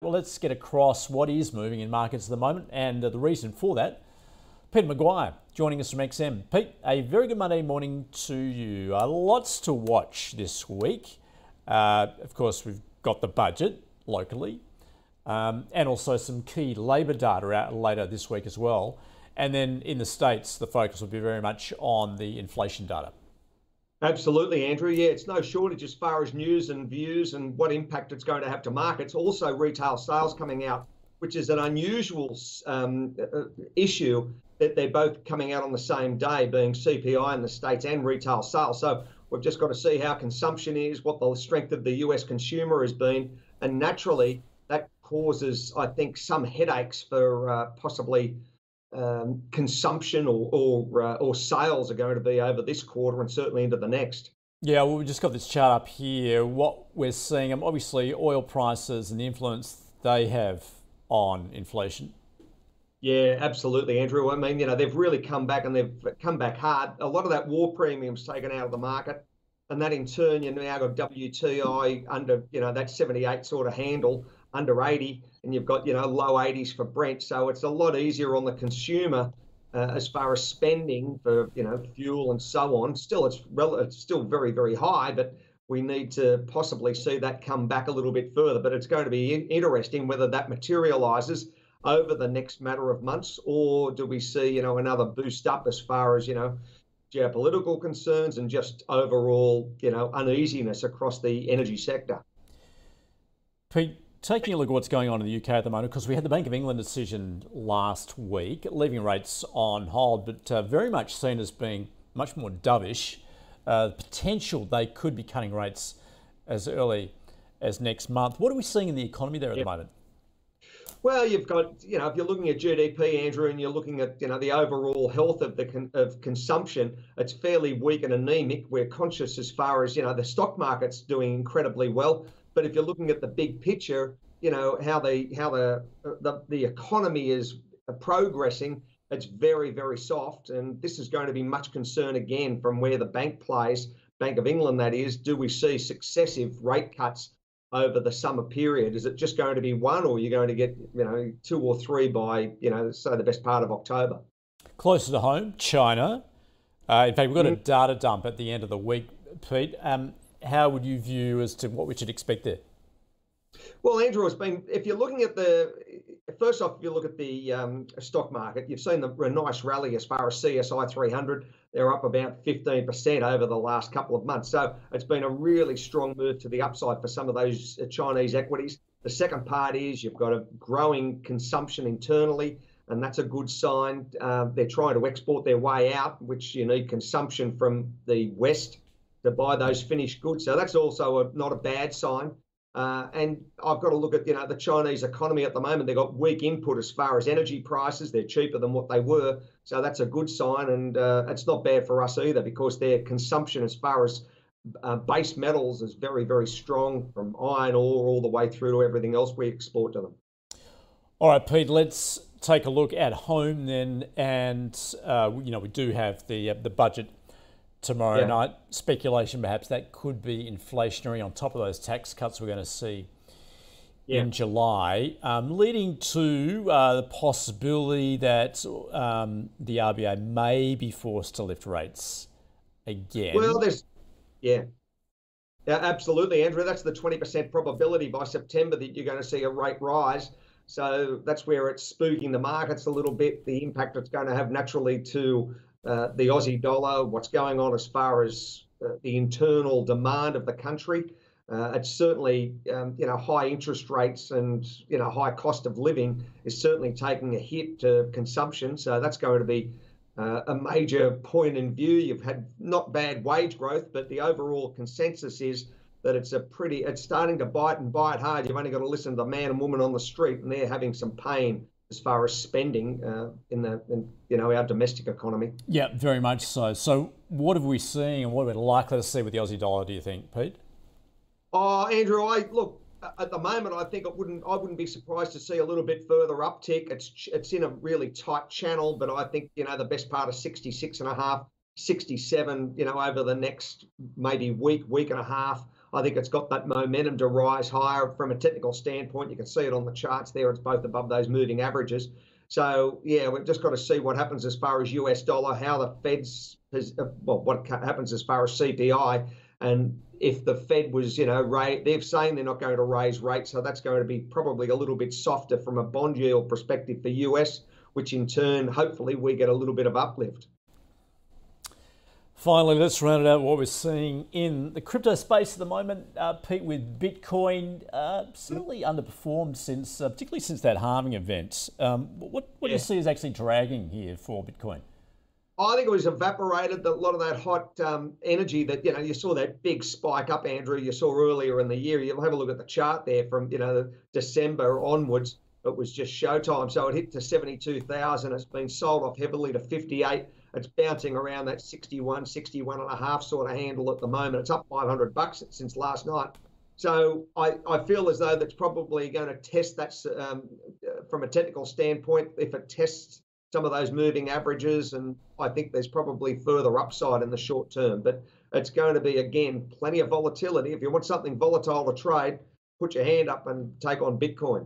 Well, let's get across what is moving in markets at the moment and the reason for that. Pete McGuire joining us from XM. Pete, a very good Monday morning to you. Lots to watch this week. Of course, we've got the budget locally and also some key labour data out later this week as well. And then in the States, the focus will be very much on the inflation data. Absolutely, Andrew. Yeah, it's no shortage as far as news and views and what impact it's going to have to markets. Also, retail sales coming out, which is an unusual issue that they're both coming out on the same day, being CPI in the States and retail sales. So we've just got to see how consumption is, what the strength of the US consumer has been. And naturally, that causes, I think, some headaches for possibly consumption or sales are going to be over this quarter and certainly into the next. Yeah, well, we just got this chart up here. What we're seeing, obviously, oil prices and the influence they have on inflation. Yeah, absolutely, Andrew. I mean, they've really come back and they've come back hard. A lot of that war premium's taken out of the market, and that in turn, you now got WTI under, that 78 sort of handle, under 80, and you've got, low 80s for Brent. So it's a lot easier on the consumer as far as spending for, fuel and so on. Still, it's still very, very high, but we need to possibly see that come back a little bit further. But it's going to be interesting whether that materializes over the next matter of months, or do we see, another boost up as far as, geopolitical concerns and just overall, uneasiness across the energy sector. Pete, taking a look at what's going on in the UK at the moment, because we had the Bank of England decision last week, leaving rates on hold, but very much seen as being much more dovish. Potential they could be cutting rates as early as next month. What are we seeing in the economy there at the moment? Well, you've got, if you're looking at GDP, Andrew, and you're looking at, the overall health of of consumption, it's fairly weak and anemic. We're conscious as far as, the stock market's doing incredibly well. But if you're looking at the big picture, how the economy is progressing, it's very, very soft. And this is going to be much concern again from where the bank plays, Bank of England, that is. Do we see successive rate cuts over the summer period? Is it just going to be one, or are you going to get, 2 or 3 by, say the best part of October? Closer to home, China. In fact, we've got a data dump at the end of the week, Pete. How would you view as to what we should expect there? Well, Andrew, if you're looking at first off, if you look at the stock market, you've seen a nice rally as far as CSI 300. They're up about 15% over the last couple of months. So it's been a really strong move to the upside for some of those Chinese equities. The second part is you've got a growing consumption internally, and that's a good sign. They're trying to export their way out, which you need consumption from the West to buy those finished goods. So that's also not a bad sign. And I've got to look at, the Chinese economy at the moment. They've got weak input as far as energy prices. They're cheaper than what they were. So that's a good sign. And it's not bad for us either, because their consumption as far as base metals is very, very strong, from iron ore all the way through to everything else we export to them. All right, Pete, let's take a look at home then. And, we do have the budget tomorrow night. Speculation perhaps that could be inflationary on top of those tax cuts we're going to see in July, leading to the possibility that the RBA may be forced to lift rates again. Well, yeah, absolutely, Andrew. That's the 20% probability by September that you're going to see a rate rise. So that's where it's spooking the markets a little bit, the impact it's going to have naturally to the Aussie dollar, what's going on as far as the internal demand of the country. It's certainly, high interest rates and, high cost of living is certainly taking a hit to consumption. So that's going to be a major point in view. You've had not bad wage growth, but the overall consensus is that it's starting to bite and bite hard. You've only got to listen to the man and woman on the street, and they're having some pain as far as spending in our domestic economy. Yeah, very much so. So what have we seen, and what are we likely to see with the Aussie dollar, do you think, Pete? Oh, Andrew, look, at the moment, I think I wouldn't be surprised to see a little bit further uptick. It's in a really tight channel, but I think, the best part of 66.5, 67, over the next maybe week and a half, I think it's got that momentum to rise higher from a technical standpoint. You can see it on the charts there. It's both above those moving averages. So, yeah, we've just got to see what happens as far as US dollar, how the Fed's, what happens as far as CPI. And if the Fed was, they're saying they're not going to raise rates. So that's going to be probably a little bit softer from a bond yield perspective for US, which in turn, hopefully, we get a little bit of uplift. Finally, let's round it out what we're seeing in the crypto space at the moment. Pete, with Bitcoin certainly underperformed particularly since that halving event. What do you see as actually dragging here for Bitcoin? I think it was evaporated, a lot of that hot energy that, you saw that big spike up, Andrew, you saw earlier in the year. You'll have a look at the chart there from, December onwards. It was just showtime. So it hit to 72,000. It's been sold off heavily to 58. It's bouncing around that 61 and a half sort of handle at the moment. It's up $500 since last night. So I feel as though that's probably going to test that from a technical standpoint. If it tests some of those moving averages, and I think there's probably further upside in the short term. But it's going to be, again, plenty of volatility. If you want something volatile to trade, put your hand up and take on Bitcoin.